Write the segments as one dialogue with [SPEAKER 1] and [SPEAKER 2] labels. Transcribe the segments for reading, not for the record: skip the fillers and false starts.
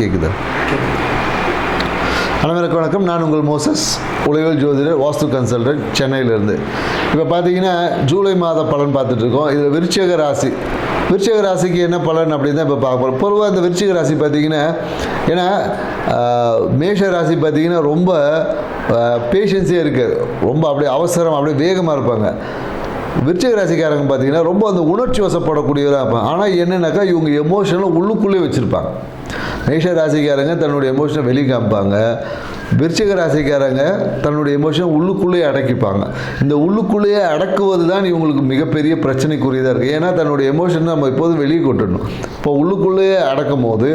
[SPEAKER 1] கேட்குது. அனைவருக்கும் வணக்கம். நான் உங்கள் மோசஸ், உலகில் ஜோதிடர், வாஸ்து கன்சல்டன்ட், சென்னையிலேருந்து. இப்போ பார்த்தீங்கன்னா ஜூலை மாத பலன் பார்த்துட்ருக்கோம். இதில் விருச்சிக ராசிக்கு என்ன பலன் அப்படின்னு தான் இப்போ பார்க்க போகிறோம். பொதுவாக இந்த விருச்சிக ராசி பார்த்தீங்கன்னா, ஏன்னா மேஷ ராசி பார்த்தீங்கன்னா ரொம்ப பேஷன்ஸே இருக்குது, ரொம்ப அப்படியே அவசரம், அப்படியே வேகமாக இருப்பாங்க. விருச்சிக ராசிக்காரங்க பார்த்தீங்கன்னா ரொம்ப அந்த உணர்ச்சி வசப்படக்கூடியவராக இருப்பாங்க. ஆனால் என்னென்னாக்கா இவங்க எமோஷனை உள்ளுக்குள்ளே வச்சுருப்பாங்க. மேஷ ராசிக்காரங்க தன்னுடைய எமோஷனை வெளியே காமிப்பாங்க. விருச்சிக ராசிக்காரங்க தன்னுடைய எமோஷனை உள்ளுக்குள்ளேயே அடக்கிப்பாங்க. இந்த உள்ளுக்குள்ளேயே அடக்குவது தான் இவங்களுக்கு மிகப்பெரிய பிரச்சனைக்குரியதாக இருக்குது. ஏன்னா தன்னுடைய எமோஷனை நம்ம இப்போது வெளியே கொட்டணும். இப்போ உள்ளுக்குள்ளேயே அடக்கும் போது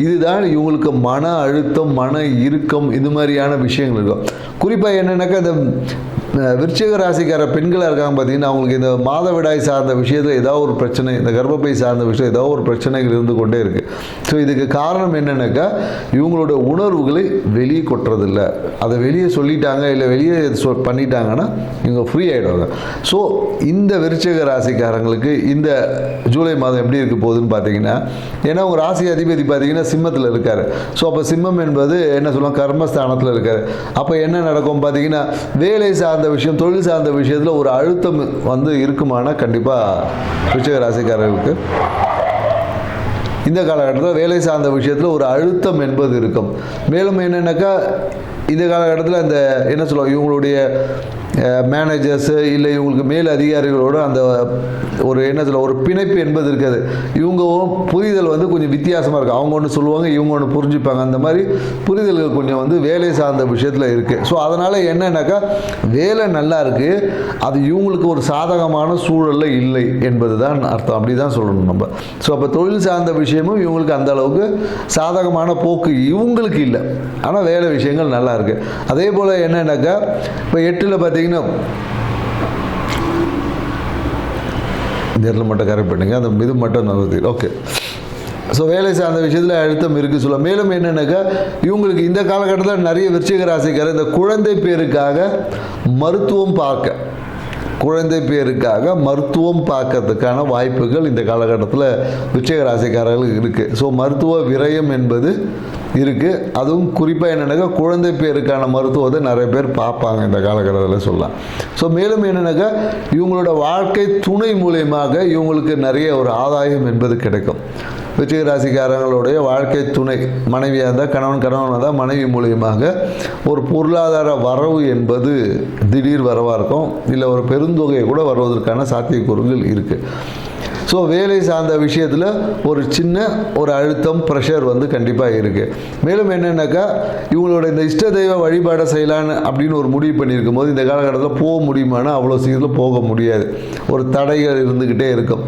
[SPEAKER 1] இதுதான் இவங்களுக்கு மன அழுத்தம், மன இறுக்கம், இது மாதிரியான விஷயங்கள் இருக்கும். குறிப்பாக என்னென்னாக்கா இந்த விருச்சிக ராசிக்கார பெண்களாக இருக்காங்க பார்த்தீங்கன்னா, அவங்களுக்கு இந்த மாதவிடாய் சார்ந்த விஷயத்தில் ஏதாவது ஒரு பிரச்சனை, இந்த கர்ப்பப்பை சார்ந்த விஷயம் ஏதாவது ஒரு பிரச்சனைகள் இருந்து கொண்டே இருக்குது. ஸோ இதுக்கு காரணம் என்னென்னாக்கா இவங்களோட உணர்வுகளை வெளியே கொட்டுறதில்லை. அதை வெளியே சொல்லிட்டாங்க, இல்லை வெளியே பண்ணிட்டாங்கன்னா இவங்க ஃப்ரீ ஆகிடுவாங்க. ஸோ இந்த விருச்சிக ராசிக்காரங்களுக்கு இந்த ஜூலை மாதம் எப்படி இருக்க போகுதுன்னு பார்த்தீங்கன்னா, ஏன்னா உங்கள் ராசி அதிபதி பார்த்தீங்கன்னா சிம்மத்தில் இருக்கார். ஸோ அப்போ சிம்மம் என்பது என்ன சொல்லுவாங்க, கர்மஸ்தானத்தில் இருக்கார். அப்போ என்ன நடக்கும் பார்த்தீங்கன்னா, வேலை சார்ந்த விஷயம், தொழில் சார்ந்த விஷயத்தில் ஒரு அழுத்தம் வந்து இருக்குமானா கண்டிப்பாக விருச்சிக ராசிக்காரர்களுக்கு இந்த காலகட்டத்தில் வேலை சார்ந்த விஷயத்தில் ஒரு அழுத்தம் என்பது இருக்கும். மேலும் என்னென்னாக்கா இந்த காலகட்டத்தில் அந்த என்ன சொல்லுவாங்க, இவங்களுடைய மேனேஜர்ஸு இல்லை இவங்களுக்கு மேல் அதிகாரிகளோட அந்த ஒரு என்ன சொல்ல ஒரு பிணைப்பு என்பது இருக்காது. இவங்க புரிதல் வந்து கொஞ்சம் வித்தியாசமாக இருக்குது. அவங்க ஒன்று சொல்லுவாங்க, இவங்க ஒன்று புரிஞ்சுப்பாங்க. அந்த மாதிரி புரிதல்கள் கொஞ்சம் வந்து வேலை சார்ந்த விஷயத்தில் இருக்குது. ஸோ அதனால் என்னன்னாக்கா வேலை நல்லா இருக்குது, அது இவங்களுக்கு ஒரு சாதகமான சூழலில் இல்லை என்பது தான் அர்த்தம். அப்படி தான் சொல்லணும் நம்ம. ஸோ அப்போ தொழில் சார்ந்த விஷயமும் இவங்களுக்கு அந்த அளவுக்கு சாதகமான போக்கு இவங்களுக்கு இல்லை. ஆனால் வேலை விஷயங்கள் நல்லா இருக்குது. அதே போல் என்னன்னாக்கா இப்போ 8ல் பார்த்தீங்கன்னா நேரில் மட்டும் கரெக்ட் பண்ணுங்க, அந்த இது மட்டும் நல்லது. ஓகே. ஸோ வேலை சார்ந்த விஷயத்தில் அழுத்தம் இருக்குது சொல்ல. மேலும் என்னென்னாக்கா இவங்களுக்கு இந்த காலகட்டத்தில் நிறைய விருச்சிக ராசிக்காரர் இந்த குழந்தை பேருக்காக மருத்துவம் பார்க்கறதுக்கான வாய்ப்புகள் இந்த காலகட்டத்தில் விருச்சிக ராசிக்காரர்களுக்கு இருக்குது. ஸோ மருத்துவ விரயம் என்பது இருக்குது. அதுவும் குறிப்பாக என்னென்னாக்கா குழந்தை பேருக்கான மருத்துவத்தை நிறைய பேர் பார்ப்பாங்க இந்த காலகட்டத்தில் சொல்லலாம். ஸோ மேலும் என்னென்னாக்கா இவங்களோட வாழ்க்கை துணை மூலயமாக இவங்களுக்கு நிறைய ஒரு ஆதாயம் என்பது கிடைக்கும். விருச்சிக ராசிக்காரங்களுடைய வாழ்க்கை துணை மனைவியாக இருந்தால் கணவனாக இருந்தால் மனைவி மூலியமாக ஒரு பொருளாதார வரவு என்பது திடீர் வரவாக இருக்கும், இல்லை ஒரு பெருந்தொகையை கூட வருவதற்கான சாத்தியக்கூறுகள் இருக்குது. ஸோ வேலை சார்ந்த விஷயத்தில் ஒரு சின்ன ஒரு அழுத்தம், ப்ரெஷர் வந்து கண்டிப்பாக இருக்குது. மேலும் என்னென்னாக்கா இவங்களோட இந்த இஷ்ட தெய்வ வழிபாடை செய்யலான்னு அப்படின்னு ஒரு முடிவு பண்ணியிருக்கும் போது இந்த காலகட்டத்தில் போக முடியுமானா அவ்வளோ சீக்கிரம் போக முடியாது. ஒரு தடைகள் இருந்துக்கிட்டே இருக்கும்,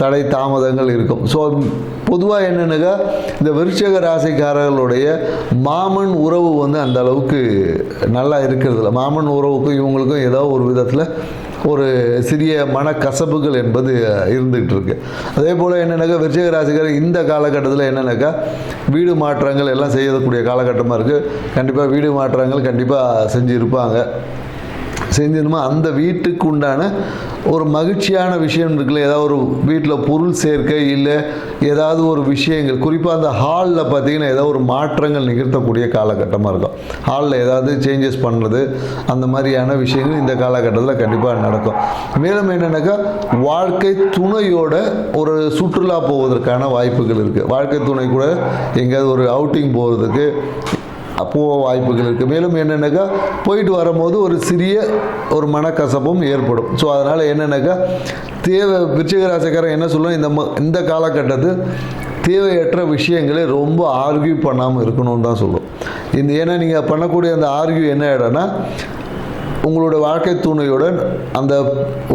[SPEAKER 1] தடை தாமதங்கள் இருக்கும். ஸோ பொதுவாக என்னென்னாக்கா இந்த விருச்சிக ராசிக்காரர்களுடைய மாமன் உறவு வந்து அந்த அளவுக்கு நல்லா இருக்கிறதில்ல. மாமன் உறவுக்கும் இவங்களுக்கும் ஏதோ ஒரு விதத்தில் ஒரு சிறிய மனக்கசப்புகள் என்பது இருந்துகிட்டு இருக்கு. அதே போல் என்னென்னாக்கா விருச்சிக ராசிக்காரர் இந்த காலகட்டத்தில் என்னென்னாக்கா வீடு மாற்றங்கள் எல்லாம் செய்யக்கூடிய காலகட்டமாக இருக்குது. கண்டிப்பாக வீடு மாற்றங்கள் கண்டிப்பாக செஞ்சிருமா அந்த வீட்டுக்கு உண்டான ஒரு மகிழ்ச்சியான விஷயம் இருக்குல்ல, ஏதாவது ஒரு வீட்டில் பொருள் சேர்க்கை, இல்லை ஏதாவது ஒரு விஷயங்கள், குறிப்பாக அந்த ஹாலில் பார்த்திங்கன்னா ஏதாவது ஒரு மாற்றங்கள் நிகழ்த்தக்கூடிய காலகட்டமாக இருக்கும். ஹாலில் ஏதாவது சேஞ்சஸ் பண்ணுறது, அந்த மாதிரியான விஷயங்கள் இந்த காலகட்டத்தில் கண்டிப்பாக நடக்கும். மேலும் என்னென்னாக்கா வாழ்க்கை துணையோட ஒரு சுற்றுலா போவதற்கான வாய்ப்புகள் இருக்குது. வாழ்க்கை துணை கூட எங்கேயாவது ஒரு அவுட்டிங் போகிறதுக்கு போக வாய்ப்புகள் இருக்குது. மேலும் என்னென்னாக்கா போயிட்டு வரும்போது ஒரு சிறிய ஒரு மனக்கசப்பும் ஏற்படும். ஸோ அதனால் என்னென்னாக்கா விருச்சிக ராசிக்காரன் என்ன சொல்லுவோம், இந்த காலகட்டத்தில் தேவையற்ற விஷயங்களை ரொம்ப ஆர்கியூ பண்ணாமல் இருக்கணும்னு தான் சொல்லுவோம். ஏன்னா நீங்கள் பண்ணக்கூடிய அந்த ஆர்கியூ என்ன ஆகிடும்னா உங்களோட வாழ்க்கை துணையுடன் அந்த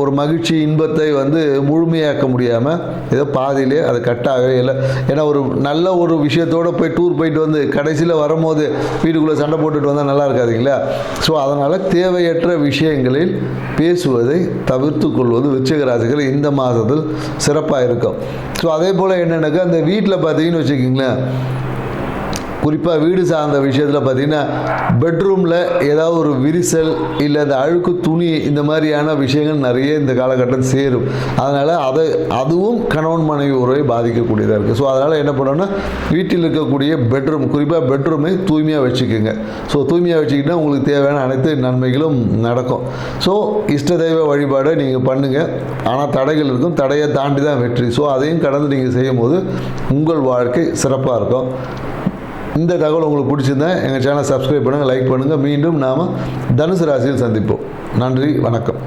[SPEAKER 1] ஒரு மகிழ்ச்சி இன்பத்தை வந்து முழுமையாக்க முடியாமல் ஏதோ பாதியிலே அது கட்டாகவே இல்லை. ஏன்னா ஒரு நல்ல ஒரு விஷயத்தோடு போய் டூர் போயிட்டு வந்து கடைசியில் வரும்போது வீட்டுக்குள்ளே சண்டை போட்டுட்டு வந்தால் நல்லா இருக்காதுங்களா. ஸோ அதனால் தேவையற்ற விஷயங்களில் பேசுவதை தவிர்த்து கொள்வது விருச்சிக ராசிகள் இந்த மாதத்தில் சிறப்பாக இருக்கும். ஸோ அதே போல் என்னென்னாக்கா இந்த வீட்டில் பார்த்தீங்கன்னு வச்சுக்கிங்களேன், குறிப்பாக வீடு சார்ந்த விஷயத்தில் பார்த்தீங்கன்னா பெட்ரூமில் ஏதாவது ஒரு விரிசல் இல்லை இந்த அழுக்கு துணி இந்த மாதிரியான விஷயங்கள் நிறைய இந்த காலகட்டத்தில் சேரும். அதனால் அதுவும் கணவன் மனைவி உறவை பாதிக்கக்கூடியதாக இருக்குது. ஸோ அதனால் என்ன பண்ணோன்னா வீட்டில் இருக்கக்கூடிய பெட்ரூம், குறிப்பாக பெட்ரூமை தூய்மையாக வச்சுக்கோங்க. ஸோ தூய்மையாக வச்சுக்கிட்டால் உங்களுக்கு தேவையான அனைத்து நன்மைகளும் நடக்கும். ஸோ இஷ்ட தெய்வ வழிபாடை நீங்கள் பண்ணுங்கள். ஆனால் தடைகள் இருக்கும், தடையை தாண்டி தான் வெற்றி. ஸோ அதையும் கடந்து நீங்கள் செய்யும் போது உங்கள் வாழ்க்கை சிறப்பாக இருக்கும். இந்த தகவல் உங்களுக்கு பிடிச்சிருந்தா எங்கள் சேனலை சப்ஸ்கிரைப் பண்ணுங்கள், லைக் பண்ணுங்கள். மீண்டும் நாம் தனுசு ராசியில் சந்திப்போம். நன்றி, வணக்கம்.